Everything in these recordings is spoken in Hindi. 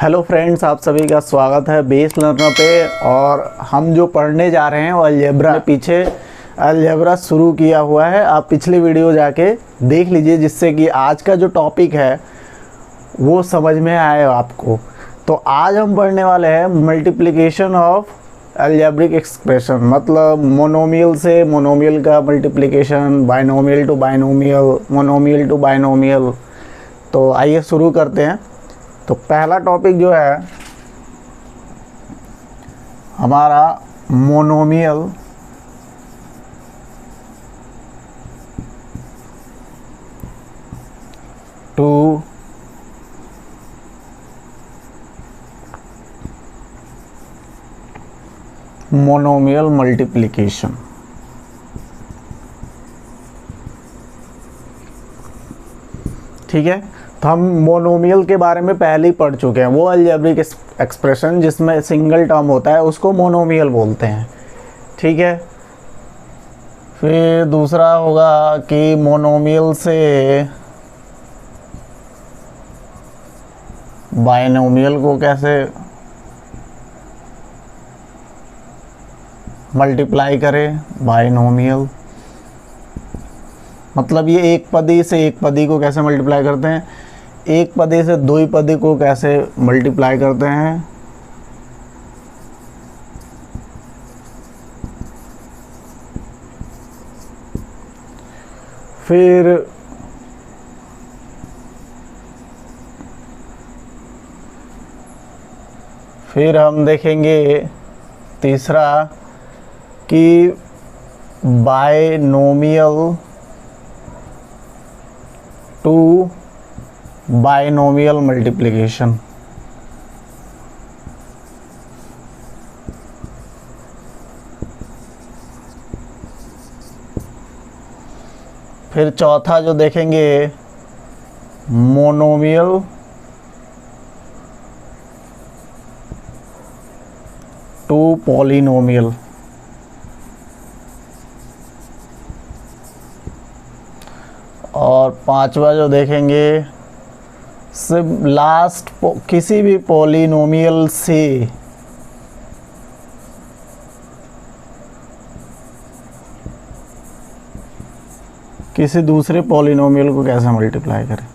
हेलो फ्रेंड्स, आप सभी का स्वागत है बेस लर्नर पे। और हम जो पढ़ने जा रहे हैं वो अलजेब्रा, पीछे अलजेब्रा शुरू किया हुआ है। आप पिछली वीडियो जाके देख लीजिए, जिससे कि आज का जो टॉपिक है वो समझ में आए आपको। तो आज हम पढ़ने वाले हैं मल्टीप्लिकेशन ऑफ अलजेब्रिक एक्सप्रेशन, मतलब मोनोमियल से मोनोमियल का multiplication, binomial to binomial, monomial to binomial. तो आइए शुरू करते हैं। तो पहला टॉपिक जो है हमारा मोनोमियल टू मोनोमियल मल्टीप्लिकेशन। ठीक है, तो हम मोनोमियल के बारे में पहले ही पढ़ चुके हैं। वो अलजेब्रिक एक्सप्रेशन जिसमें सिंगल टर्म होता है उसको मोनोमियल बोलते हैं। ठीक है, फिर दूसरा होगा कि मोनोमियल से बाइनोमियल को कैसे मल्टीप्लाई करें। बाइनोमियल मतलब ये एक पदी से एक पदी को कैसे मल्टीप्लाई करते हैं, एक पदी से दो ही पदी को कैसे मल्टीप्लाई करते हैं। फिर हम देखेंगे तीसरा कि बाइनोमियल टू बाइनोमियल मल्टीप्लिकेशन। फिर चौथा जो देखेंगे मोनोमियल टू पॉलिनोमियल। और पांचवा जो देखेंगे सिर्फ लास्ट किसी भी पॉलिनोमियल से किसी दूसरे पॉलिनोमियल को कैसे मल्टीप्लाई करें।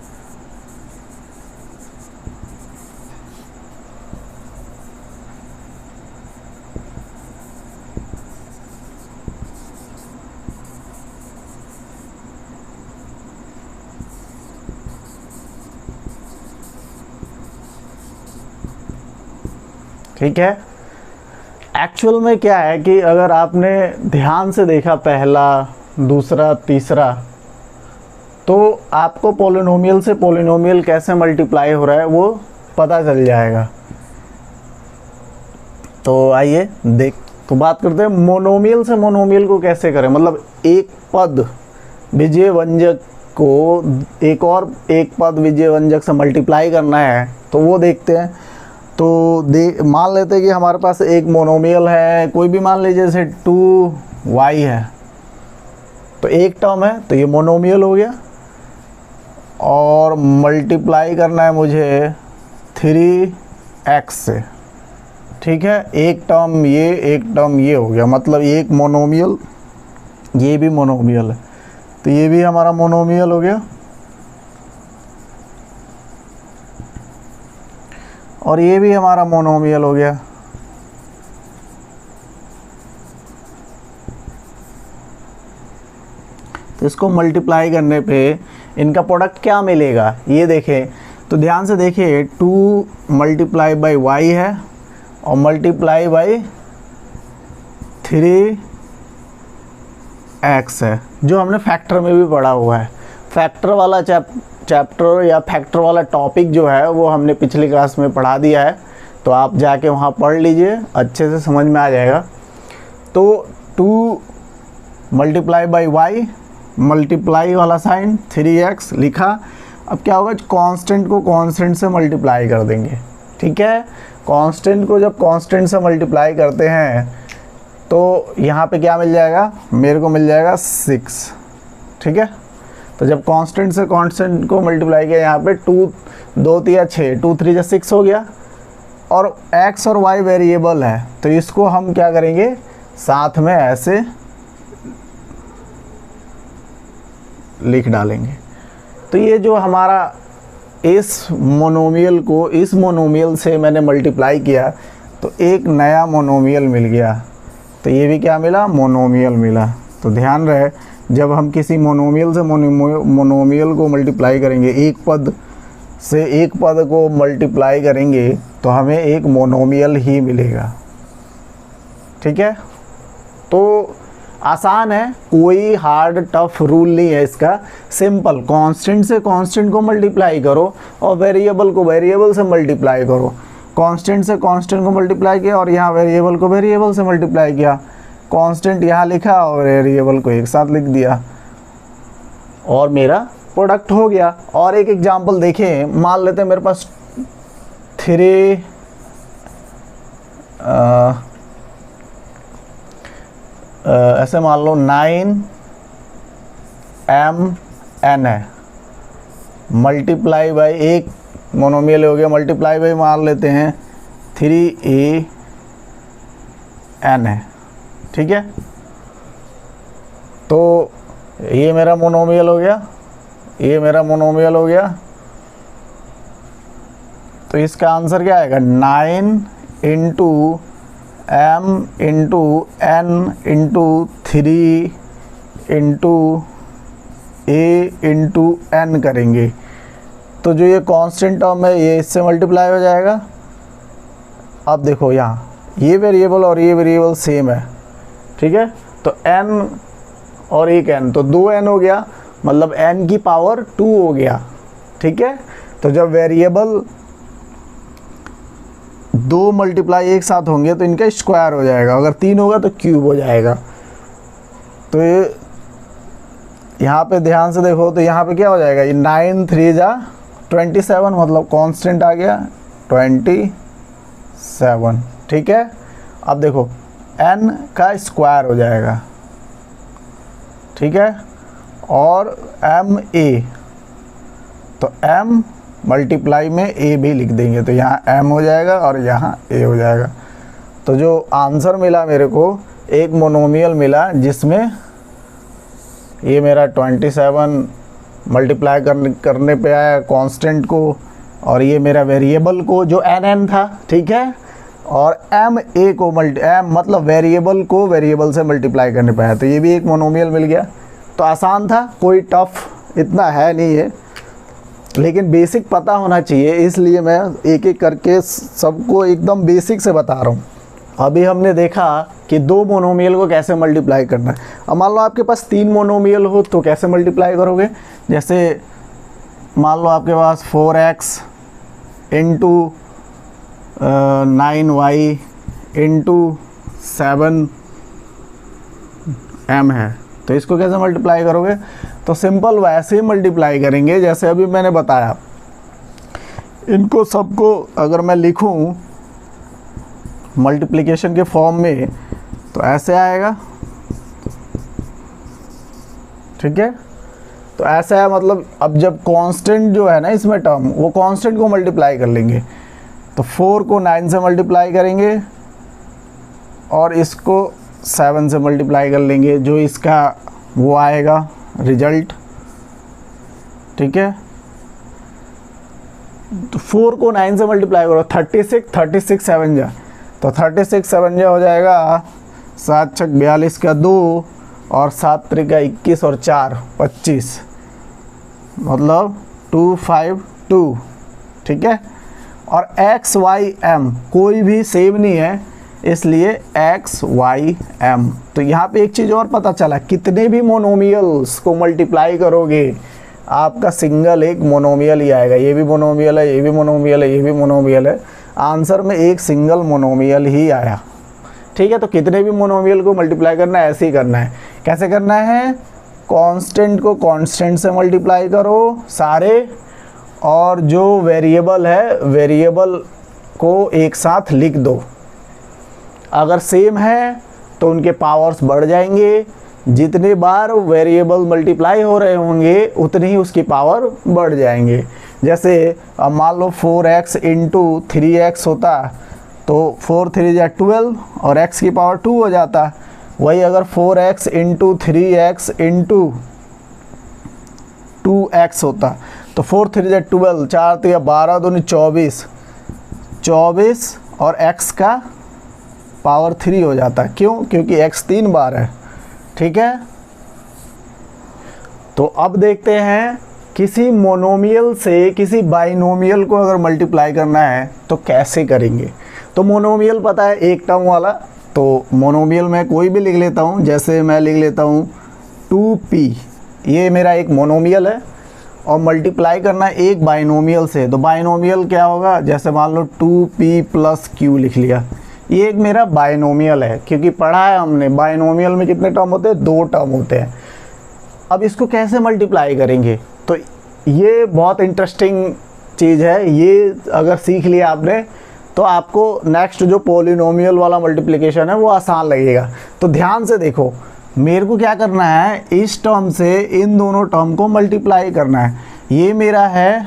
ठीक है, एक्चुअल में क्या है कि अगर आपने ध्यान से देखा पहला, दूसरा, तीसरा, तो आपको पॉलिनोमियल से पॉलिनोमियल कैसे मल्टीप्लाई हो रहा है वो पता चल जाएगा। तो आइए बात करते हैं मोनोमियल से मोनोमियल को कैसे करें। मतलब एक पद विजय व्यंजक को एक पद विजय व्यंजक से मल्टीप्लाई करना है, तो वो देखते हैं। तो मान लेते हैं कि हमारे पास एक मोनोमियल है, कोई भी मान लीजिए जैसे 2y है, तो एक टर्म है तो ये मोनोमियल हो गया। और मल्टीप्लाई करना है मुझे 3x से। ठीक है, एक टर्म ये, एक टर्म ये हो गया, मतलब एक मोनोमियल, ये भी मोनोमियल है, तो ये भी हमारा मोनोमियल हो गया। और ये भी हमारा मोनोमियल हो गया। तो इसको मल्टीप्लाई करने पे इनका प्रोडक्ट क्या मिलेगा ये देखें। तो ध्यान से देखिए, 2 मल्टीप्लाई बाई वाई है और मल्टीप्लाई बाई 3x है, जो हमने फैक्टर में भी पढ़ा हुआ है। फैक्टर वाला चैप्टर या फैक्टर वाला टॉपिक जो है वो हमने पिछली क्लास में पढ़ा दिया है, तो आप जाके वहाँ पढ़ लीजिए, अच्छे से समझ में आ जाएगा। तो 2 मल्टीप्लाई बाई वाई, मल्टीप्लाई वाला साइन 3x लिखा। अब क्या होगा, कांस्टेंट को कांस्टेंट से मल्टीप्लाई कर देंगे। ठीक है, कांस्टेंट को जब कांस्टेंट से मल्टीप्लाई करते हैं तो यहाँ पे क्या मिल जाएगा, मेरे को मिल जाएगा 6। ठीक है, तो जब कांस्टेंट से कांस्टेंट को मल्टीप्लाई किया, यहाँ पे 2 2 3 6, 2 3 6 हो गया। और x और y वेरिएबल है, तो इसको हम क्या करेंगे, साथ में ऐसे लिख डालेंगे। तो ये जो हमारा इस मोनोमियल को इस मोनोमियल से मैंने मल्टीप्लाई किया तो एक नया मोनोमियल मिल गया। तो ये भी क्या मिला, मोनोमियल मिला। तो ध्यान रहे, जब हम किसी मोनोमियल से मोनोमियल को मल्टीप्लाई करेंगे, एक पद से एक पद को मल्टीप्लाई करेंगे तो हमें एक मोनोमियल ही मिलेगा। ठीक है, तो आसान है, कोई हार्ड टफ रूल नहीं है इसका। सिंपल, कांस्टेंट से कांस्टेंट को मल्टीप्लाई करो और वेरिएबल को वेरिएबल से मल्टीप्लाई करो। कांस्टेंट से कांस्टेंट को मल्टीप्लाई किया और यहाँ वेरिएबल को वेरिएबल से मल्टीप्लाई किया। कांस्टेंट यहाँ लिखा और वेरिएबल को एक साथ लिख दिया और मेरा प्रोडक्ट हो गया। और एक एग्जांपल देखें, मान लेते हैं मेरे पास 3 ऐसे मान लो 9m(n) है, मल्टीप्लाई बाई एक मोनोमियल हो गया, मल्टीप्लाई बाई मान लेते हैं 3a(n) है। ठीक है, तो ये मेरा मोनोमियल हो गया, ये मेरा मोनोमियल हो गया। तो इसका आंसर क्या आएगा, 9 × m × n × 3 × a × n करेंगे तो जो ये कांस्टेंट टर्म है ये इससे मल्टीप्लाई हो जाएगा। अब देखो यहाँ ये वेरिएबल और ये वेरिएबल सेम है। ठीक है, तो n और एक n, तो 2n हो गया, मतलब n की पावर 2 हो गया। ठीक है, तो जब वेरिएबल 2 मल्टीप्लाई एक साथ होंगे तो इनका स्क्वायर हो जाएगा, अगर 3 होगा तो क्यूब हो जाएगा। तो ये यहाँ पे ध्यान से देखो, तो यहाँ पे क्या हो जाएगा, ये 9 3 जा 27, मतलब कांस्टेंट आ गया 27। ठीक है, अब देखो n का स्क्वायर हो जाएगा। ठीक है, और m a, तो m मल्टीप्लाई में a भी लिख देंगे, तो यहाँ m हो जाएगा और यहाँ a हो जाएगा। तो जो आंसर मिला मेरे को, एक मोनोमियल मिला जिसमें ये मेरा 27 मल्टीप्लाई करने पे आया कांस्टेंट को, और ये मेरा वेरिएबल को जो n था। ठीक है, और m a को m मतलब वेरिएबल को वेरिएबल से मल्टीप्लाई करने पे आया, तो ये भी एक मोनोमियल मिल गया। तो आसान था, कोई टफ इतना है नहीं है, लेकिन बेसिक पता होना चाहिए, इसलिए मैं एक एक करके सबको एकदम बेसिक से बता रहा हूँ। अभी हमने देखा कि 2 मोनोमियल को कैसे मल्टीप्लाई करना है। अब मान लो आपके पास 3 मोनोमियल हो तो कैसे मल्टीप्लाई करोगे, जैसे मान लो आपके पास 4x × 9y × 7m है, तो इसको कैसे मल्टीप्लाई करोगे, तो सिंपल वैसे ही मल्टीप्लाई करेंगे जैसे अभी मैंने बताया। इनको सबको अगर मैं लिखूं मल्टीप्लिकेशन के फॉर्म में तो ऐसे आएगा। ठीक है, तो ऐसा है, मतलब अब जब कांस्टेंट जो है ना इसमें टर्म, वो कांस्टेंट को मल्टीप्लाई कर लेंगे, तो 4 को 9 से मल्टीप्लाई करेंगे और इसको 7 से मल्टीप्लाई कर लेंगे, जो इसका वो आएगा रिजल्ट। ठीक है, तो 4 को 9 से मल्टीप्लाई करो, 36 7 जा, तो 36 7 जा हो जाएगा 7 छक 42 का 2 और 7 त्रिक 21 और 4 25, मतलब 252। ठीक है, और x y m कोई भी सेम नहीं है, इसलिए x y m। तो यहाँ पे एक चीज़ और पता चला, कितने भी मोनोमियल्स को मल्टीप्लाई करोगे आपका सिंगल एक मोनोमियल ही आएगा। ये भी मोनोमियल है, ये भी मोनोमियल है, ये भी मोनोमियल है, आंसर में एक सिंगल मोनोमियल ही आया। ठीक है, तो कितने भी मोनोमियल को मल्टीप्लाई करना है ऐसे ही करना है। कैसे करना है, कांस्टेंट को कांस्टेंट से मल्टीप्लाई करो सारे, और जो वेरिएबल है वेरिएबल को एक साथ लिख दो। अगर सेम है तो उनके पावर्स बढ़ जाएंगे, जितनी बार वेरिएबल मल्टीप्लाई हो रहे होंगे उतनी ही उसकी पावर बढ़ जाएंगे। जैसे अब मान लो 4x इंटू 3x होता तो 4 3 जा 12 और x की पावर 2 हो जाता। वही अगर 4x into 3x into 2x होता तो 4 3 जा 12, 4 3 12 दूनी 24 और x का पावर 3 हो जाता। क्यों? क्योंकि x 3 बार है। ठीक है, तो अब देखते हैं किसी मोनोमियल से किसी बाइनोमियल को अगर मल्टीप्लाई करना है तो कैसे करेंगे। तो मोनोमियल पता है एक टर्म वाला, तो मोनोमियल मैं कोई भी लिख लेता हूँ। जैसे मैं लिख लेता हूँ 2p, ये मेरा एक मोनोमियल है और मल्टीप्लाई करना है एक बाइनोमियल से। तो बाइनोमियल क्या होगा, जैसे मान लो 2p प्लस q लिख लिया, ये एक मेरा बाइनोमियल है। क्योंकि पढ़ा है हमने बाइनोमियल में कितने टर्म होते हैं, 2 टर्म होते हैं। अब इसको कैसे मल्टीप्लाई करेंगे, तो ये बहुत इंटरेस्टिंग चीज़ है। ये अगर सीख लिया आपने तो आपको नेक्स्ट जो पॉलिनोमियल वाला मल्टीप्लिकेशन है वो आसान लगेगा। तो ध्यान से देखो, मेरे को क्या करना है, इस टर्म से इन दोनों टर्म को मल्टीप्लाई करना है। ये मेरा है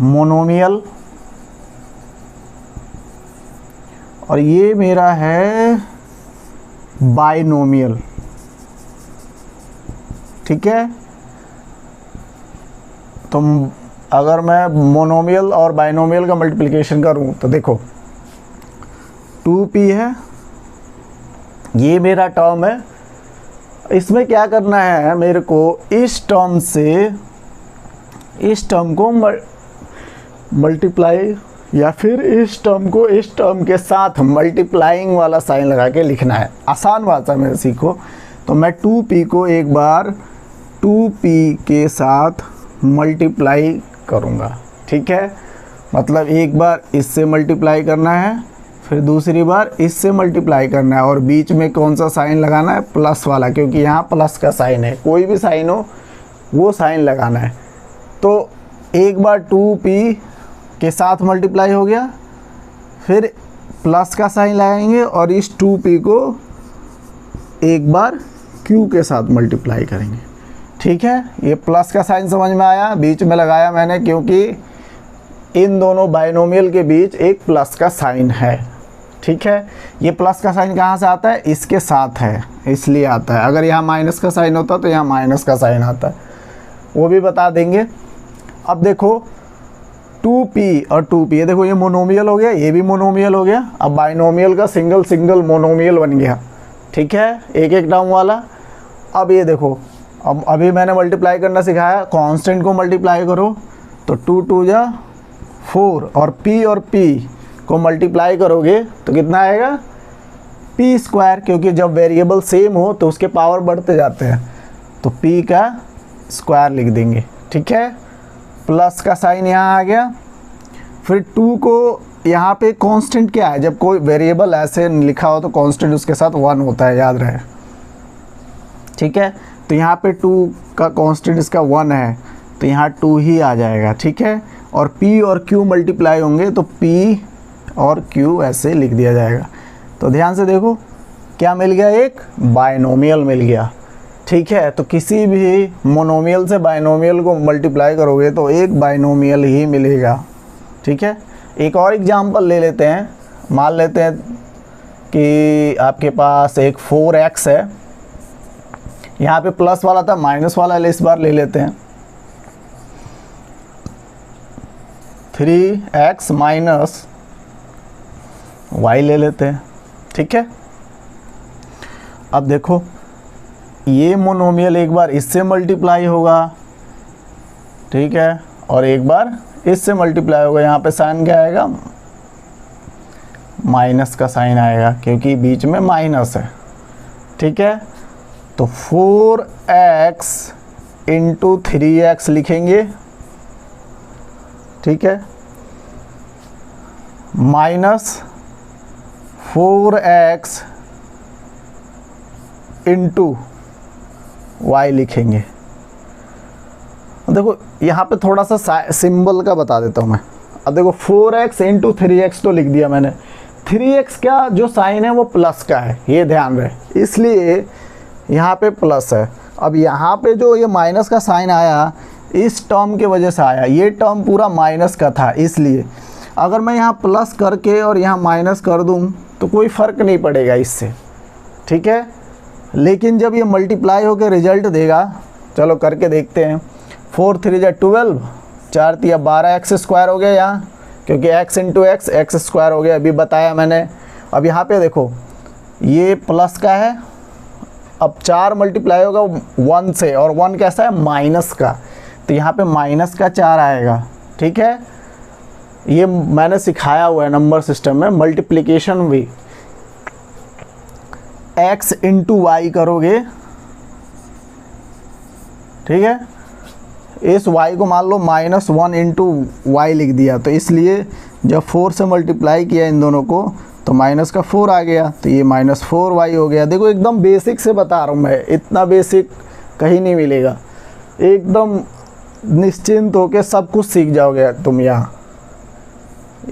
मोनोमियल और ये मेरा है बाइनोमियल। ठीक है, तो अगर मैं मोनोमियल और बाइनोमियल का मल्टीप्लिकेशन करूं तो देखो 2p है, ये मेरा टर्म है। इसमें क्या करना है, मेरे को इस टर्म से इस टर्म को मल्टीप्लाई या फिर इस टर्म को इस टर्म के साथ मल्टीप्लाइंग वाला साइन लगा के लिखना है। आसान भाषा में सीखो। तो मैं 2p को एक बार 2p के साथ मल्टीप्लाई करूँगा। ठीक है, मतलब एक बार इससे मल्टीप्लाई करना है, फिर दूसरी बार इससे मल्टीप्लाई करना है और बीच में कौन सा साइन लगाना है, प्लस वाला, क्योंकि यहाँ प्लस का साइन है। कोई भी साइन हो वो साइन लगाना है। तो एक बार 2p के साथ मल्टीप्लाई हो गया, फिर प्लस का साइन लगाएंगे और इस 2p को एक बार q के साथ मल्टीप्लाई करेंगे। ठीक है, ये प्लस का साइन समझ में आया, बीच में लगाया मैंने क्योंकि इन दोनों बाइनोमियल के बीच एक प्लस का साइन है। ठीक है, ये प्लस का साइन कहाँ से आता है, इसके साथ है इसलिए आता है। अगर यहाँ माइनस का साइन होता तो यहाँ माइनस का साइन आता है, वो भी बता देंगे। अब देखो 2p और 2p, ये देखो ये मोनोमियल हो गया, ये भी मोनोमियल हो गया। अब बाइनोमियल का सिंगल सिंगल मोनोमियल बन गया। ठीक है, एक एक टर्म वाला। अब ये देखो, अब अभी मैंने मल्टीप्लाई करना सिखाया, कांस्टेंट को मल्टीप्लाई करो तो 2 2 जा 4 और p को मल्टीप्लाई करोगे तो कितना आएगा, p स्क्वायर। क्योंकि जब वेरिएबल सेम हो तो उसके पावर बढ़ते जाते हैं, तो p का स्क्वायर लिख देंगे। ठीक है, प्लस का साइन यहाँ आ गया। फिर 2 को यहाँ पे कांस्टेंट क्या है, जब कोई वेरिएबल ऐसे लिखा हो तो कांस्टेंट उसके साथ 1 होता है, याद रहे। ठीक है, तो यहाँ पे 2 का कांस्टेंट इसका 1 है तो यहाँ 2 ही आ जाएगा। ठीक है, और p और q मल्टीप्लाई होंगे तो p और q ऐसे लिख दिया जाएगा। तो ध्यान से देखो क्या मिल गया, एक बाइनोमियल मिल गया। ठीक है, तो किसी भी मोनोमियल से बाइनोमियल को मल्टीप्लाई करोगे तो एक बाइनोमियल ही मिलेगा। ठीक है, एक और एग्जांपल ले लेते हैं। मान लेते हैं कि आपके पास एक 4x है, यहाँ पे प्लस वाला था, माइनस वाला इस बार ले लेते हैं। 3x माइनस y ले लेते हैं। ठीक है, अब देखो ये मोनोमियल एक बार इससे मल्टीप्लाई होगा, ठीक है, और एक बार इससे मल्टीप्लाई होगा। यहाँ पे साइन क्या आएगा, माइनस का साइन आएगा क्योंकि बीच में माइनस है। ठीक है, तो 4x इंटू 3x लिखेंगे। ठीक है, माइनस 4x इंटू y लिखेंगे। देखो यहाँ पे थोड़ा सा सिंबल का बता देता हूँ मैं। अब देखो 4x इंटू 3x तो लिख दिया मैंने, 3x का जो साइन है वो प्लस का है, ये ध्यान रहे। इसलिए यहाँ पे प्लस है। अब यहाँ पे जो ये माइनस का साइन आया इस टर्म के वजह से आया, ये टर्म पूरा माइनस का था, इसलिए अगर मैं यहाँ प्लस करके और यहाँ माइनस कर दूँ तो कोई फ़र्क नहीं पड़ेगा इससे, ठीक है। लेकिन जब ये मल्टीप्लाई होकर रिजल्ट देगा, चलो करके देखते हैं। 4 3 जा 12, 4 3 12 एक्स स्क्वायर हो गया यहाँ, क्योंकि x into x x square हो गया, अभी बताया मैंने। अब यहाँ पे देखो ये प्लस का है, अब 4 मल्टीप्लाई होगा 1 से, और 1 कैसा है माइनस का, तो यहाँ पे माइनस का 4 आएगा, ठीक है। ये मैंने सिखाया हुआ है नंबर सिस्टम में मल्टीप्लिकेशन भी। x इंटू वाई करोगे, ठीक है, इस y को मान लो -1 इंटू वाई लिख दिया, तो इसलिए जब 4 से मल्टीप्लाई किया इन दोनों को तो माइनस का 4 आ गया, तो ये -4y हो गया। देखो एकदम बेसिक से बता रहा हूँ मैं, इतना बेसिक कहीं नहीं मिलेगा, एकदम निश्चिंत होकर सब कुछ सीख जाओगे तुम यहाँ।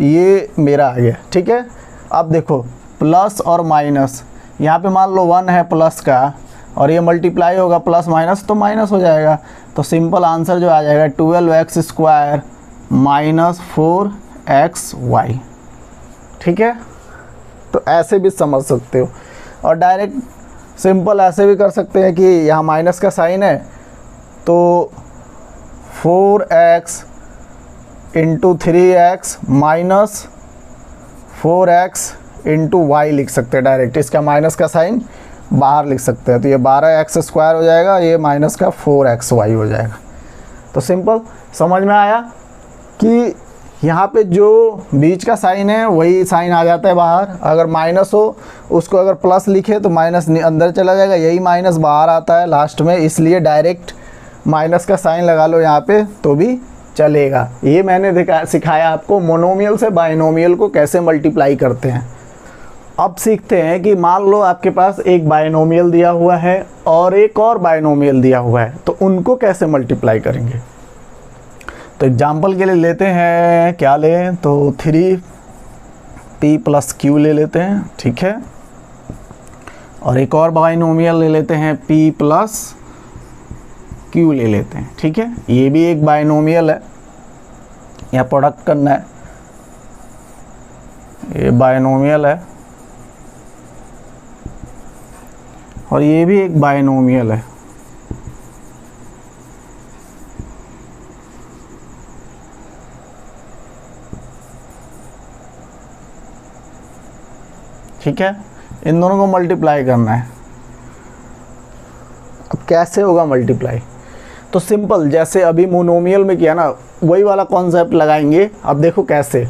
ये मेरा आ गया, ठीक है। अब देखो प्लस और माइनस, यहाँ पे मान लो 1 है प्लस का, और ये मल्टीप्लाई होगा प्लस माइनस तो माइनस हो जाएगा, तो सिंपल आंसर जो आ जाएगा 12x स्क्वायर -4xy, ठीक है। तो ऐसे भी समझ सकते हो, और डायरेक्ट सिंपल ऐसे भी कर सकते हैं कि यहाँ माइनस का साइन है तो 4x into 3x minus 4x into Y लिख सकते हैं डायरेक्ट, इसका माइनस का साइन बाहर लिख सकते हैं, तो ये 12x स्क्वायर हो जाएगा, ये माइनस का 4xy हो जाएगा। तो सिंपल समझ में आया कि यहाँ पे जो बीच का साइन है वही साइन आ जाता है बाहर, अगर माइनस हो उसको अगर प्लस लिखे तो माइनस अंदर चला जाएगा, यही माइनस बाहर आता है लास्ट में, इसलिए डायरेक्ट माइनस का साइन लगा लो यहाँ पे तो भी चलेगा। ये मैंने सिखाया आपको मोनोमियल से बाइनोमियल को कैसे मल्टीप्लाई करते हैं। अब सीखते हैं कि मान लो आपके पास एक बाइनोमियल दिया हुआ है और एक और बाइनोमियल दिया हुआ है, तो उनको कैसे मल्टीप्लाई करेंगे। तो एग्जाम्पल के लिए लेते हैं, क्या लें, तो 3p + q ले लेते हैं, ठीक है। और एक और बाइनोमियल ले लेते हैं p + q ले लेते हैं, ठीक है। ये भी एक बाइनोमियल है, यहाँ प्रोडक्ट करना है, ये बाइनोमियल है और ये भी एक बाइनोमियल है। ठीक है, इन दोनों को मल्टीप्लाई करना है। अब कैसे होगा मल्टीप्लाई, तो सिंपल जैसे अभी मोनोमियल में किया ना वही वाला कॉन्सेप्ट लगाएंगे। अब देखो कैसे,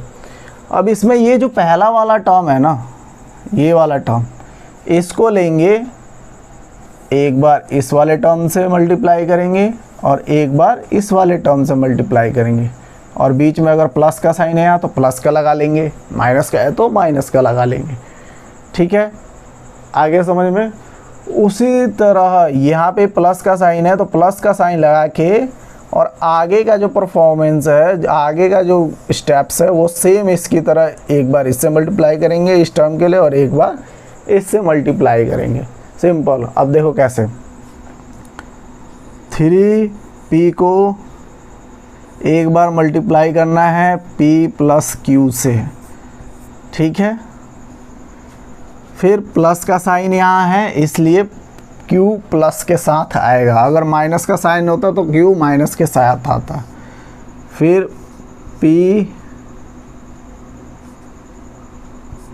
अब इसमें ये जो पहला वाला टर्म है ना, ये वाला टर्म, इसको लेंगे, एक बार इस वाले टर्म से मल्टीप्लाई करेंगे और एक बार इस वाले टर्म से मल्टीप्लाई करेंगे, और बीच में अगर प्लस का साइन है यहाँ तो प्लस का लगा लेंगे, माइनस का है तो माइनस का लगा लेंगे, ठीक है। आगे समझ में, उसी तरह यहाँ पे प्लस का साइन है तो प्लस का साइन लगा के, और आगे का जो परफॉर्मेंस है, आगे का जो स्टेप्स है वो सेम इसकी तरह, एक बार इससे मल्टीप्लाई करेंगे इस टर्म के लिए और एक बार इससे मल्टीप्लाई करेंगे, सिंपल। अब देखो कैसे, 3p को एक बार मल्टीप्लाई करना है p + q से, ठीक है। फिर प्लस का साइन यहाँ है इसलिए q प्लस के साथ आएगा, अगर माइनस का साइन होता तो q माइनस के साथ आता। फिर p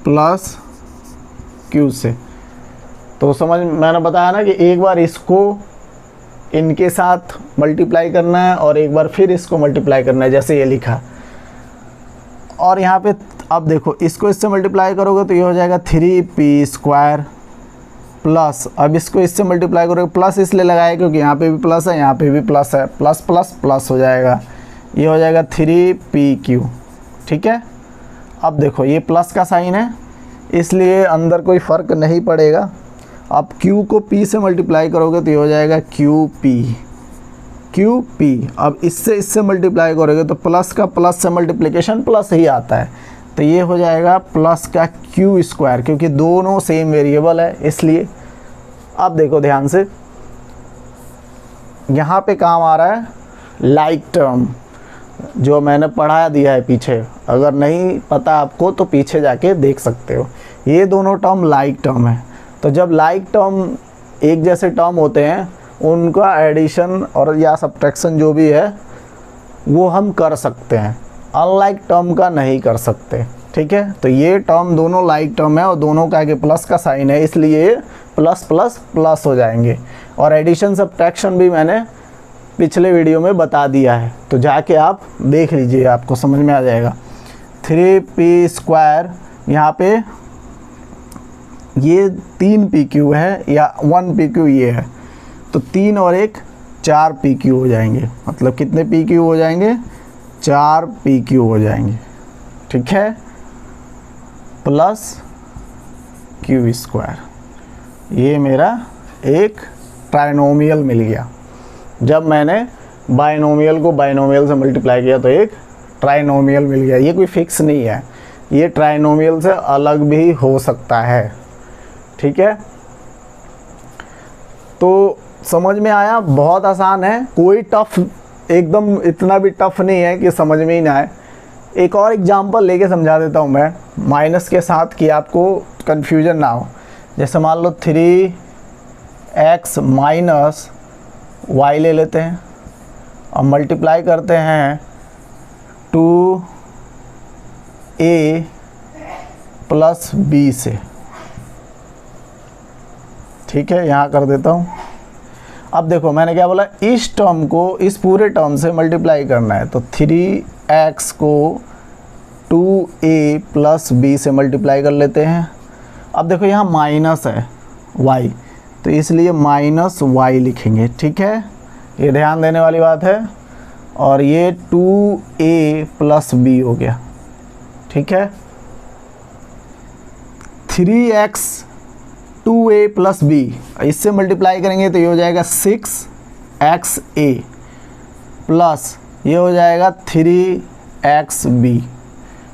+ q से, तो समझ, मैंने बताया ना कि एक बार इसको इनके साथ मल्टीप्लाई करना है और एक बार फिर इसको मल्टीप्लाई करना है, जैसे ये लिखा। और यहाँ पे अब देखो, इसको इससे मल्टीप्लाई करोगे तो ये हो जाएगा 3p² प्लस, अब इसको इससे मल्टीप्लाई करोगे, प्लस इसलिए लगाए क्योंकि यहाँ पे भी प्लस है, यहाँ पे भी प्लस है, प्लस प्लस प्लस हो जाएगा, ये हो जाएगा 3pq, ठीक है। अब देखो ये प्लस का साइन है इसलिए अंदर कोई फ़र्क नहीं पड़ेगा। अब q को p से मल्टीप्लाई करोगे तो ये हो जाएगा qp। अब इससे मल्टीप्लाई करोगे तो प्लस का प्लस से मल्टीप्लिकेशन प्लस ही आता है, तो ये हो जाएगा प्लस का q², क्योंकि दोनों सेम वेरिएबल है इसलिए अब देखो ध्यान से, यहाँ पे काम आ रहा है लाइक टर्म, जो मैंने पढ़ा दिया है पीछे, अगर नहीं पता आपको तो पीछे जाके देख सकते हो। ये दोनों टर्म लाइक टर्म है। तो जब लाइक टर्म एक जैसे टर्म होते हैं, उनका एडिशन और या सब्ट्रैक्शन जो भी है वो हम कर सकते हैं, अनलाइक टर्म का नहीं कर सकते। ठीक है, तो ये टर्म दोनों लाइक टर्म है और दोनों का आगे प्लस का साइन है, इसलिए प्लस प्लस प्लस हो जाएंगे। और एडिशन सब्ट्रैक्शन भी मैंने पिछले वीडियो में बता दिया है, तो जाके आप देख लीजिए, आपको समझ में आ जाएगा। 3p², यहाँ पे ये 3pq है या 1pq ये है, तो 3 और 1 4pq हो जाएंगे। मतलब कितने pq हो जाएंगे? 4pq हो जाएंगे। ठीक है, प्लस q²। ये मेरा एक ट्राइनोमियल मिल गया। जब मैंने बाइनोमियल को बाइनोमियल से मल्टीप्लाई किया तो एक ट्राइनोमियल मिल गया। ये कोई फिक्स नहीं है, ये ट्राइनोमियल से अलग भी हो सकता है। ठीक है, तो समझ में आया? बहुत आसान है, कोई टफ, एकदम इतना भी टफ नहीं है कि समझ में ही ना आए। एक और एग्जांपल लेके समझा देता हूँ मैं माइनस के साथ, कि आपको कन्फ्यूजन ना हो। जैसे मान लो 3x माइनस y ले लेते हैं और मल्टीप्लाई करते हैं 2a प्लस b से। ठीक है, यहाँ कर देता हूँ। अब देखो मैंने क्या बोला, इस टर्म को इस पूरे टर्म से मल्टीप्लाई करना है, तो 3x को 2a प्लस b से मल्टीप्लाई कर लेते हैं। अब देखो यहाँ माइनस है y, तो इसलिए माइनस y लिखेंगे। ठीक है, ये ध्यान देने वाली बात है। और ये 2a प्लस b हो गया। ठीक है, 3x 2a प्लस b, इससे मल्टीप्लाई करेंगे तो ये हो जाएगा 6xa प्लस ये हो जाएगा 3xb।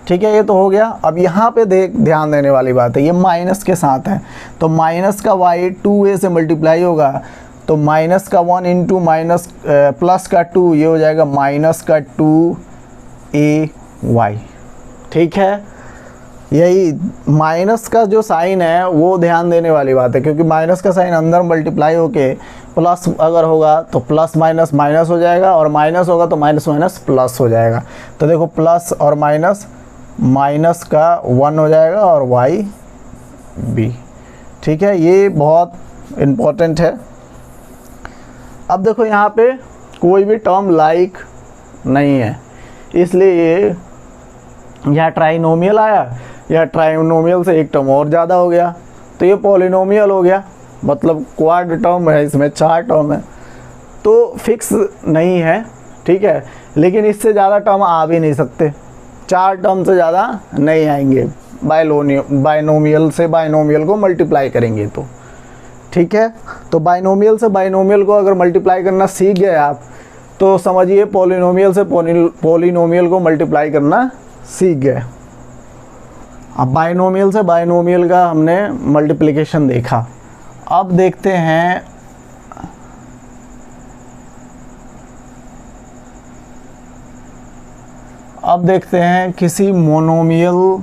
ठीक है, ये तो हो गया। अब यहाँ पे ध्यान देने वाली बात है, ये माइनस के साथ है, तो माइनस का y 2a से मल्टीप्लाई होगा, तो माइनस का 1 इंटू माइनस प्लस का 2, ये हो जाएगा माइनस का 2ay। ठीक है, यही माइनस का जो साइन है वो ध्यान देने वाली बात है, क्योंकि माइनस का साइन अंदर मल्टीप्लाई होके प्लस अगर होगा तो प्लस माइनस माइनस हो जाएगा, और माइनस होगा तो माइनस माइनस प्लस हो जाएगा। तो देखो प्लस और माइनस, माइनस का 1 हो जाएगा और y b। ठीक है, ये बहुत इम्पोर्टेंट है। अब देखो यहाँ पे कोई भी टर्म लाइक नहीं है, इसलिए ये यहाँ ट्राइनोमियल आया, या ट्राइनोमियल से एक टर्म और ज़्यादा हो गया, तो ये पॉलिनोमियल हो गया। मतलब क्वाड टर्म है, इसमें 4 टर्म है, तो फिक्स नहीं है। ठीक है, लेकिन इससे ज़्यादा टर्म आ भी नहीं सकते, 4 टर्म से ज़्यादा नहीं आएंगे बाइनोमियल से बाइनोमियल को मल्टीप्लाई करेंगे तो। ठीक है, तो बाइनोमियल से बाइनोमियल को अगर मल्टीप्लाई करना सीख गए आप, तो समझिए पॉलिनोमियल से पॉलिनोमियल को मल्टीप्लाई करना सीख गए। अब बाइनोमियल से बाइनोमियल का हमने मल्टीप्लिकेशन देखा। अब देखते हैं किसी मोनोमियल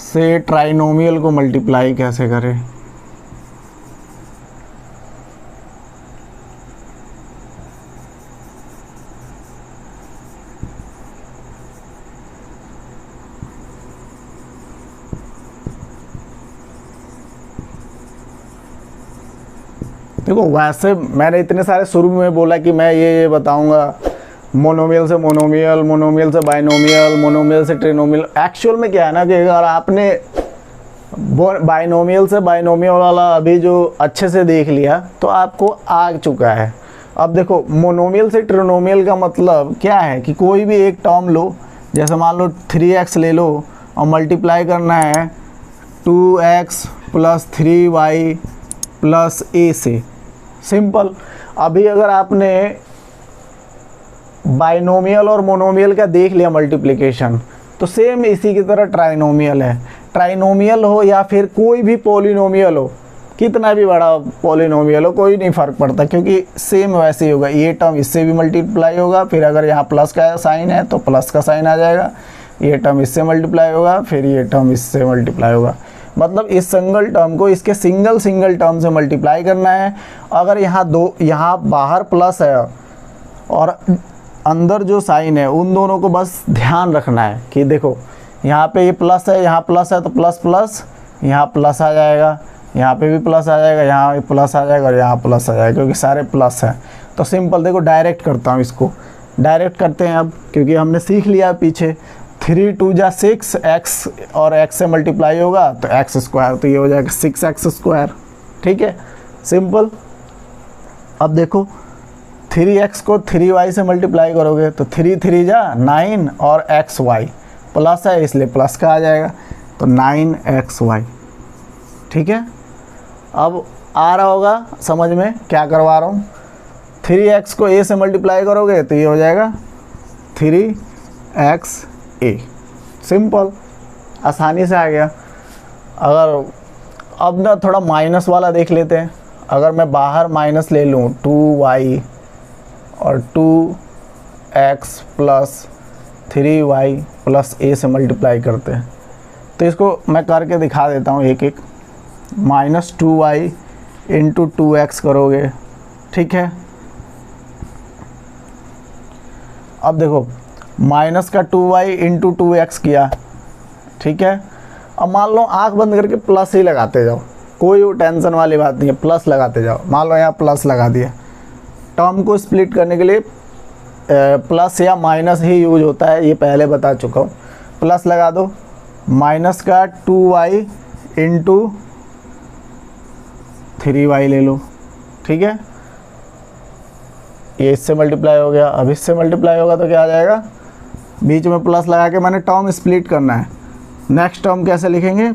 से ट्राइनोमियल को मल्टीप्लाई कैसे करें। देखो वैसे मैंने इतने सारे शुरू में बोला कि मैं ये बताऊंगा मोनोमियल से मोनोमियल, मोनोमियल से बाइनोमियल, मोनोमियल से ट्रिनोमियल। एक्चुअल में क्या है ना कि अगर आपने बाइनोमियल से बाइनोमियल वाला अभी जो अच्छे से देख लिया तो आपको आ चुका है। अब देखो मोनोमियल से ट्रिनोमियल का मतलब क्या है कि कोई भी एक टर्म लो, जैसे मान लो 3x ले लो और मल्टीप्लाई करना है 2x plus 3y plus a से। सिंपल। अभी अगर आपने बाइनोमियल और मोनोमियल का देख लिया मल्टीप्लिकेशन, तो सेम इसी की तरह ट्राइनोमियल है, ट्राइनोमियल हो या फिर कोई भी पॉलिनोमियल हो, कितना भी बड़ा पॉलिनोमियल हो कोई नहीं फ़र्क पड़ता, क्योंकि सेम वैसे ही होगा। ये टर्म इससे भी मल्टीप्लाई होगा, फिर अगर यहाँ प्लस का साइन है तो प्लस का साइन आ जाएगा, ये टर्म इससे मल्टीप्लाई होगा, फिर ये टर्म इससे मल्टीप्लाई होगा। मतलब इस सिंगल टर्म को इसके सिंगल टर्म से मल्टीप्लाई करना है। अगर यहाँ बाहर प्लस है और अंदर जो साइन है, उन दोनों को बस ध्यान रखना है कि देखो यहाँ पे ये प्लस है, यहाँ प्लस है, तो प्लस प्लस यहाँ प्लस आ जाएगा, यहाँ पे भी प्लस आ जाएगा, यहाँ प्लस आ जाएगा और यहाँ प्लस आ जाएगा, क्योंकि सारे प्लस हैं। तो सिंपल देखो डायरेक्ट करता हूँ, इसको डायरेक्ट करते हैं अब, क्योंकि हमने सीख लिया पीछे 3 2 जा 6, x और x से मल्टीप्लाई होगा तो x स्क्वायर, तो ये हो जाएगा 6x स्क्वायर। ठीक है, सिंपल। अब देखो 3x को 3y से मल्टीप्लाई करोगे तो 3 3 जा 9 और xy प्लस है इसलिए प्लस का आ जाएगा, तो 9xy। ठीक है, अब आ रहा होगा समझ में क्या करवा रहा हूँ। 3x को a से मल्टीप्लाई करोगे तो ये हो जाएगा 3xa। सिंपल, आसानी से आ गया। अगर अब ना थोड़ा माइनस वाला देख लेते हैं। अगर मैं बाहर माइनस ले लूँ 2y और 2x plus 3y plus a से मल्टीप्लाई करते हैं, तो इसको मैं करके दिखा देता हूँ एक एक। -2y इंटू 2x करोगे, ठीक है। अब देखो माइनस का 2y इंटू 2x किया, ठीक है। अब मान लो आंख बंद करके प्लस ही लगाते जाओ, कोई टेंशन वाली बात नहीं है, प्लस लगाते जाओ। मान लो यहाँ प्लस लगा दिया, टर्म को स्प्लिट करने के लिए प्लस या माइनस ही यूज होता है, ये पहले बता चुका हूँ। प्लस लगा दो, माइनस का 2y इंटू 3y ले लो, ठीक है। ये इससे मल्टीप्लाई हो गया, अब इससे मल्टीप्लाई होगा तो क्या आ जाएगा, बीच में प्लस लगा के मैंने टर्म स्प्लिट करना है। नेक्स्ट टर्म कैसे लिखेंगे,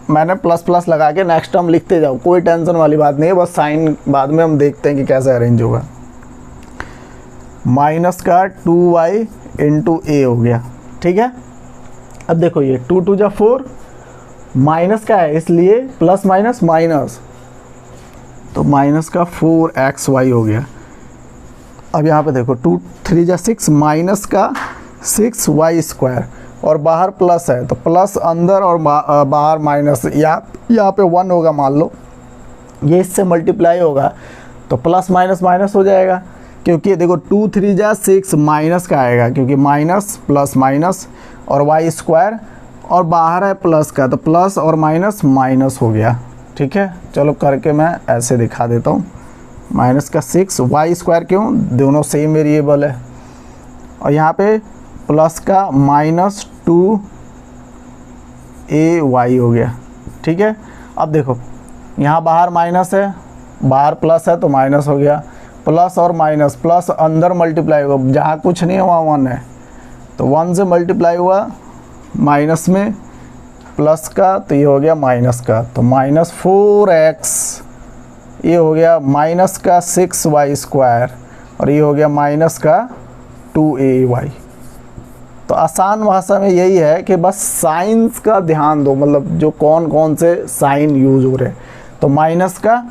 मैंने प्लस प्लस लगा के नेक्स्ट टर्म लिखते जाओ, कोई टेंशन वाली बात नहीं है, बस साइन बाद में हम देखते हैं कि कैसे अरेंज होगा। माइनस का 2y इंटू a हो गया, ठीक है। अब देखो ये 2 2 जा 4, माइनस का है इसलिए प्लस माइनस माइनस, तो माइनस का 4xy हो गया। अब यहाँ पे देखो 2 3 जा 6, माइनस का 6y स्क्वायर, और बाहर प्लस है तो प्लस अंदर और बाहर माइनस, यहाँ पे 1 होगा मान लो, ये इससे मल्टीप्लाई होगा तो प्लस माइनस माइनस हो जाएगा, क्योंकि देखो 2 3 जा 6 माइनस का आएगा, क्योंकि माइनस प्लस माइनस और y स्क्वायर, और बाहर है प्लस का, तो प्लस और माइनस माइनस हो गया, ठीक है। चलो करके मैं ऐसे दिखा देता हूँ। माइनस का 6 y स्क्वायर, क्यों, दोनों सेम वेरिएबल है, और यहाँ पे प्लस का -2ay हो गया, ठीक है। अब देखो यहाँ बाहर माइनस है, बाहर प्लस है तो माइनस हो गया, प्लस और माइनस, प्लस अंदर मल्टीप्लाई होगा, जहाँ कुछ नहीं है वहाँ 1 है, तो 1 से मल्टीप्लाई हुआ माइनस में प्लस का, तो ये हो गया माइनस का, तो -4x, ये हो गया माइनस का 6y स्क्वायर, और ये हो गया माइनस का 2ay। तो आसान भाषा में यही है कि बस साइंस का ध्यान दो, मतलब जो कौन कौन से साइन यूज हो रहे हैं। तो माइनस का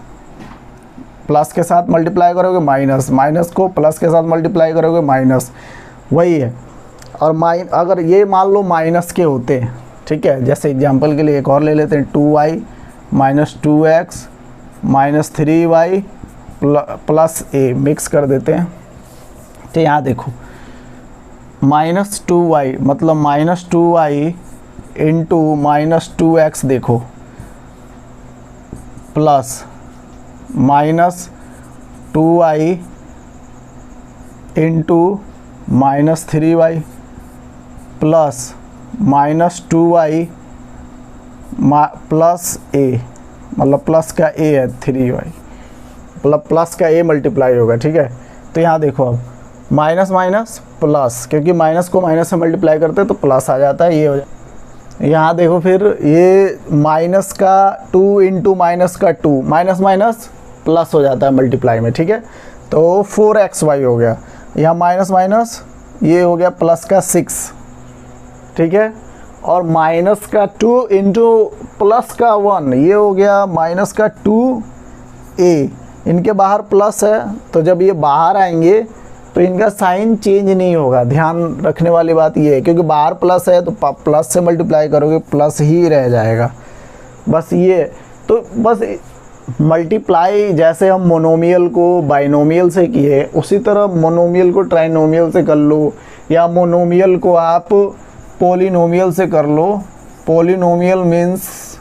प्लस के साथ मल्टीप्लाई करोगे माइनस, माइनस को प्लस के साथ मल्टीप्लाई करोगे माइनस, वही है। और अगर ये मान लो माइनस के होते हैं, ठीक है, जैसे एग्जांपल के लिए एक और ले लेते हैं, 2y minus 2x minus 3y plus a, mix कर देते हैं। तो यहाँ देखो -2y मतलब -2y इंटू -2x, देखो plus -2y into -3y plus -2y plus a, मतलब प्लस का a है 3y, मतलब प्लस का a मल्टीप्लाई होगा, ठीक है। तो यहाँ देखो अब माइनस माइनस प्लस, क्योंकि माइनस को माइनस से मल्टीप्लाई करते हैं तो प्लस आ जाता है, ये हो जाए। यहाँ देखो फिर ये माइनस का 2 इंटू माइनस का 2, माइनस माइनस प्लस हो जाता है मल्टीप्लाई में, ठीक है। तो 4xy हो गया, यहाँ माइनस माइनस ये हो गया प्लस का 6, ठीक है, और माइनस का 2 इंटू प्लस का 1, ये हो गया माइनस का 2a। इनके बाहर प्लस है, तो जब ये बाहर आएंगे तो इनका साइन चेंज नहीं होगा। ध्यान रखने वाली बात ये है, क्योंकि बाहर प्लस है तो प्लस से मल्टीप्लाई करोगे प्लस ही रह जाएगा। बस ये तो बस मल्टीप्लाई जैसे हम मोनोमियल को बाइनोमियल से किए, उसी तरह मोनोमियल को ट्राइनोमियल से कर लो, या मोनोमियल को आप पॉलिनोमियल से कर लो। पॉलिनोमियल मीन्स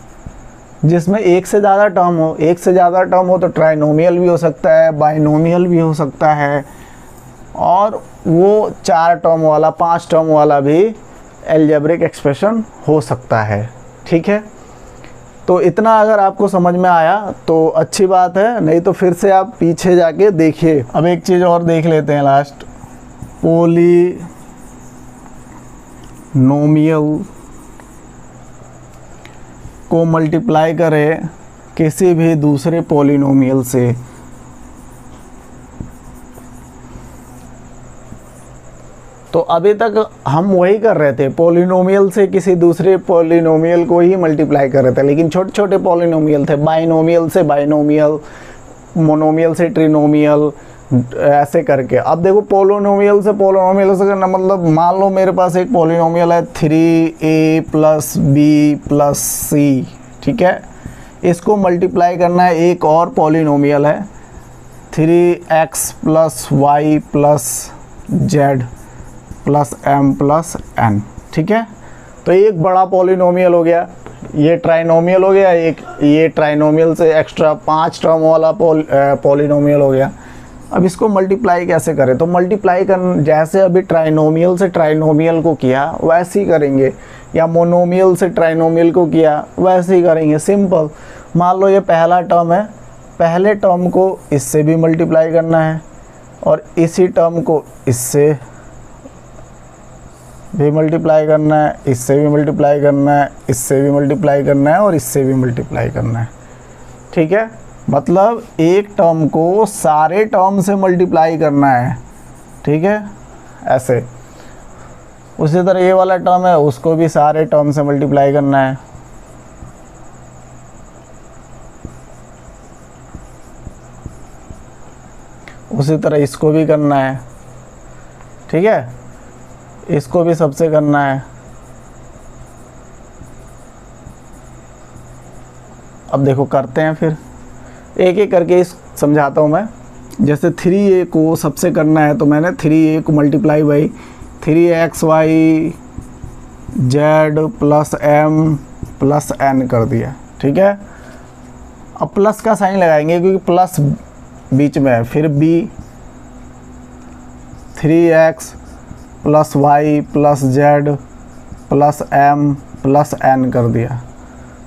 जिसमें एक से ज़्यादा टर्म हो। एक से ज़्यादा टर्म हो तो ट्राइनोमियल भी हो सकता है, बाइनोमियल भी हो सकता है, और वो 4 टर्म वाला 5 टर्म वाला भी एल्जेब्रिक एक्सप्रेशन हो सकता है। ठीक है, तो इतना अगर आपको समझ में आया तो अच्छी बात है, नहीं तो फिर से आप पीछे जाके देखिए। अब एक चीज़ और देख लेते हैं लास्ट, पॉलिनोमियल को मल्टीप्लाई करें किसी भी दूसरे पॉलिनोमियल से, तो अभी तक हम वही कर रहे थे, पॉलिनोमियल से किसी दूसरे पॉलिनोमियल को ही मल्टीप्लाई कर रहे थे, लेकिन छोटे छोटे पॉलिनोमियल थे। बाइनोमियल से बाइनोमियल, मोनोमियल से ट्रिनोमियल, ऐसे करके। अब देखो पॉलिनोमियल से करना मतलब, मान लो मेरे पास एक पॉलिनोमियल है 3a + b + c, ठीक है, इसको मल्टीप्लाई करना है एक और पॉलिनोमियल है 3x + y + z + m + n, ठीक है। तो एक बड़ा पॉलिनोमियल हो गया, ये ट्राइनोमियल हो गया, एक ये ट्राइनोमियल से एक्स्ट्रा 5 टर्म वाला पॉलिनोमियल हो गया। अब इसको मल्टीप्लाई कैसे करें, तो मल्टीप्लाई कर जैसे अभी ट्राइनोमियल से ट्राइनोमियल को किया वैसे ही करेंगे, या मोनोमियल से ट्राइनोमियल को किया वैसे ही करेंगे, सिंपल। मान लो ये पहला टर्म है, पहले टर्म को इससे भी मल्टीप्लाई करना है, और इसी टर्म को इससे भी मल्टीप्लाई करना है, इससे भी मल्टीप्लाई करना है, इससे भी मल्टीप्लाई करना है, और इससे भी मल्टीप्लाई करना है। ठीक है, मतलब एक टर्म को सारे टर्म से मल्टीप्लाई करना है। ठीक है, ऐसे। उसी तरह ये वाला टर्म है, उसको भी सारे टर्म से मल्टीप्लाई करना है। उसी तरह इसको भी करना है। ठीक है, इसको भी सबसे करना है। अब देखो करते हैं, फिर एक एक करके इस समझाता हूँ मैं। जैसे 3a को सबसे करना है, तो मैंने 3a को multiply by 3xy z + m + n कर दिया। ठीक है, अब प्लस का साइन लगाएंगे क्योंकि प्लस बीच में है, फिर b 3x + y + z + m + n कर दिया।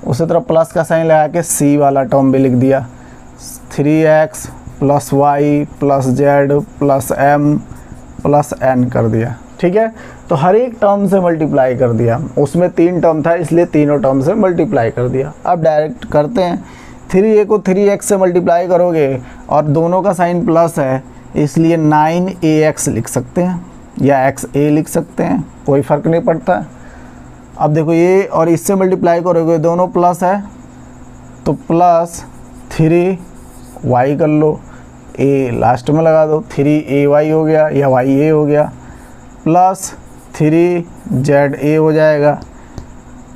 उसी तरह प्लस का साइन लगा के c वाला टर्म भी लिख दिया, 3x + y + z + m + n कर दिया। ठीक है, तो हर एक टर्म से मल्टीप्लाई कर दिया। उसमें 3 टर्म था, इसलिए तीनों टर्म से मल्टीप्लाई कर दिया। अब डायरेक्ट करते हैं, 3a को 3x से मल्टीप्लाई करोगे और दोनों का साइन प्लस है, इसलिए 9ax लिख सकते हैं, या xa लिख सकते हैं, कोई फ़र्क नहीं पड़ता। अब देखो ये और इससे मल्टीप्लाई करोगे, दोनों प्लस है, तो + 3y कर लो, a लास्ट में लगा दो, 3ay हो गया या ya हो गया, + 3za हो जाएगा,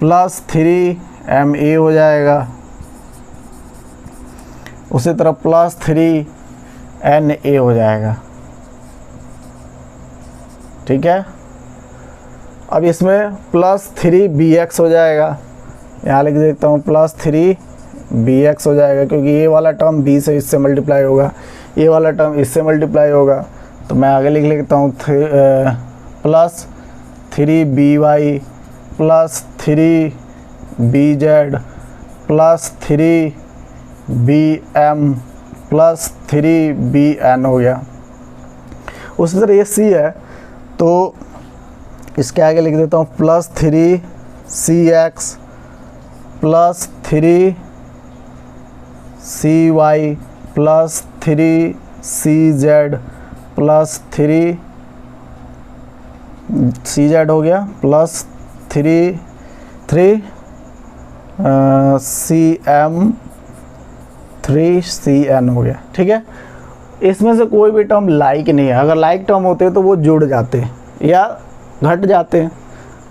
+ 3ma हो जाएगा। उसी तरह + 3na हो जाएगा। ठीक है, अब इसमें + 3bx हो जाएगा, यहाँ लिख देता हूँ, + 3bx हो जाएगा, क्योंकि ये वाला टर्म b से इससे मल्टीप्लाई होगा, ये वाला टर्म इससे मल्टीप्लाई होगा। तो मैं आगे लिख लेता हूँ, + 3by + 3bz + 3bm + 3bn हो गया। उसी तरह ये c है, तो इसके आगे लिख देता हूँ, + 3cx + 3cy + 3cz + 3cz हो गया, + CM3CN हो गया। ठीक है, इसमें से कोई भी टर्म लाइक नहीं है। अगर लाइक टर्म होते तो वो जुड़ जाते या घट जाते हैं,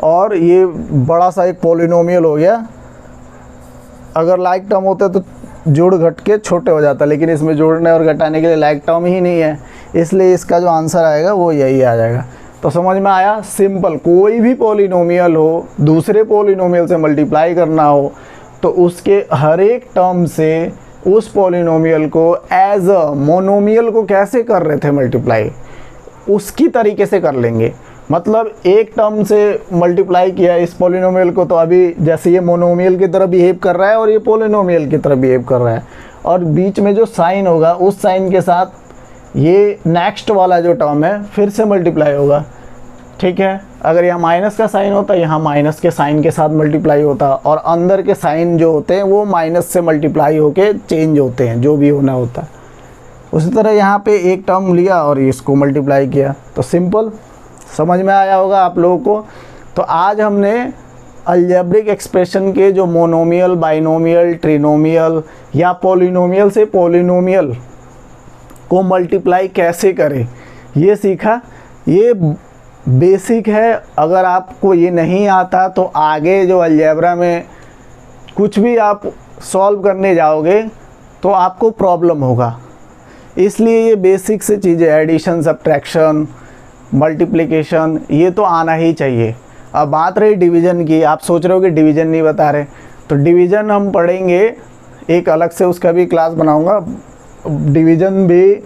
और ये बड़ा सा एक पॉलिनोमियल हो गया। अगर लाइक टर्म होते तो जुड़ घट के छोटे हो जाता, लेकिन इसमें जोड़ने और घटाने के लिए लाइक टर्म ही नहीं है, इसलिए इसका जो आंसर आएगा वो यही आ जाएगा। तो समझ में आया? सिंपल, कोई भी पॉलिनोमियल हो, दूसरे पॉलिनोमियल से मल्टीप्लाई करना हो तो उसके हर एक टर्म से उस पॉलिनोमियल को एज अ मोनोमियल को कैसे कर रहे थे मल्टीप्लाई, उसकी तरीके से कर लेंगे। मतलब एक टर्म से मल्टीप्लाई किया इस पॉलिनोमियल को, तो अभी जैसे ये मोनोमियल की तरह बिहेव कर रहा है और ये पॉलिनोमियल की तरह बिहेव कर रहा है, और बीच में जो साइन होगा उस साइन के साथ ये नेक्स्ट वाला जो टर्म है फिर से मल्टीप्लाई होगा। ठीक है, अगर यहाँ माइनस का साइन होता, यहाँ माइनस के साइन के साथ मल्टीप्लाई होता, और अंदर के साइन जो होते हैं वो माइनस से मल्टीप्लाई होके चेंज होते हैं, जो भी होना होता है। उसी तरह यहाँ पे एक टर्म लिया और इसको मल्टीप्लाई किया, तो सिंपल, समझ में आया होगा आप लोगों को। तो आज हमने अलजेब्रिक एक्सप्रेशन के जो मोनोमियल, बाइनोमियल, ट्रिनोमियल या पॉलिनोमियल से पॉलिनोमियल को मल्टीप्लाई कैसे करें ये सीखा। ये बेसिक है, अगर आपको ये नहीं आता तो आगे जो अलजेब्रा में कुछ भी आप सॉल्व करने जाओगे तो आपको प्रॉब्लम होगा। इसलिए ये बेसिक से चीज़ें, एडिशन, सब्ट्रैक्शन, मल्टीप्लिकेशन, ये तो आना ही चाहिए। अब बात रही डिवीज़न की, आप सोच रहे हो कि डिवीज़न नहीं बता रहे, तो डिवीज़न हम पढ़ेंगे एक अलग से, उसका भी क्लास बनाऊंगा। डिवीज़न भी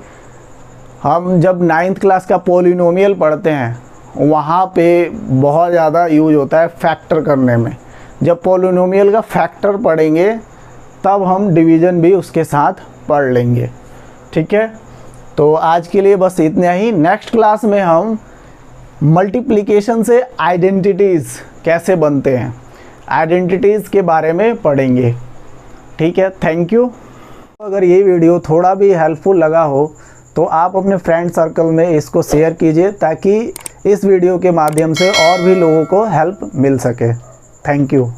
हम जब 9th क्लास का पॉलिनोमियल पढ़ते हैं वहाँ पे बहुत ज़्यादा यूज होता है फैक्टर करने में। जब पॉलिनोमियल का फैक्टर पढ़ेंगे तब हम डिवीज़न भी उसके साथ पढ़ लेंगे। ठीक है, तो आज के लिए बस इतना ही। नेक्स्ट क्लास में हम मल्टीप्लिकेशन से आइडेंटिटीज़ कैसे बनते हैं, आइडेंटिटीज़ के बारे में पढ़ेंगे। ठीक है, थैंक यू। अगर ये वीडियो थोड़ा भी हेल्पफुल लगा हो तो आप अपने फ्रेंड सर्कल में इसको शेयर कीजिए, ताकि इस वीडियो के माध्यम से और भी लोगों को हेल्प मिल सके। Thank you.